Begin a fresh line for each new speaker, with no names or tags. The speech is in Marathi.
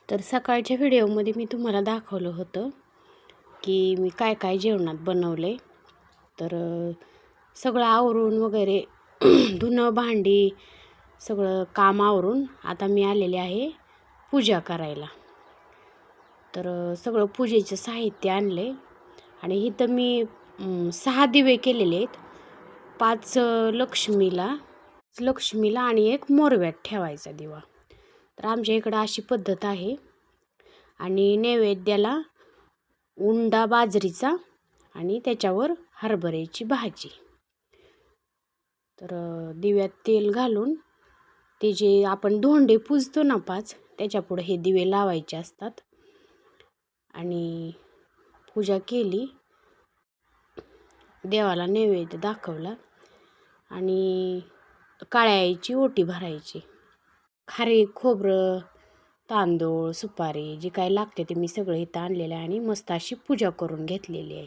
तर सकाळच्या व्हिडिओमध्ये मी तुम्हाला दाखवलं होतं की मी काय काय जेवणात बनवले. तर सगळं आवरून वगैरे धुणं भांडी सगळं काम आवरून आता मी आलेले आहे पूजा करायला. तर सगळं पूजेचं साहित्य आणले आणि इथं मी 6 दिवे केलेले आहेत. 5 लक्ष्मीला आणि एक मोरव्यात ठेवायचा दिवा. तर आमच्या इकडं अशी पद्धत आहे. आणि नैवेद्याला उंडा बाजरीचा आणि त्याच्यावर हरभऱ्याची भाजी. तर दिव्यात तेल घालून ते जे आपण धोंडे पुजतो ना 5, त्याच्यापुढे हे दिवे लावायचे असतात. आणि पूजा केली, देवाला नैवेद्य दाखवला आणि काळ्या आईची ओटी भरायची. खारीक, खोबरं, तांदूळ, सुपारी जे काय लागते ते मी सगळं इथं आणलेलं आहे आणि मस्त अशी पूजा करून घेतलेली आहे.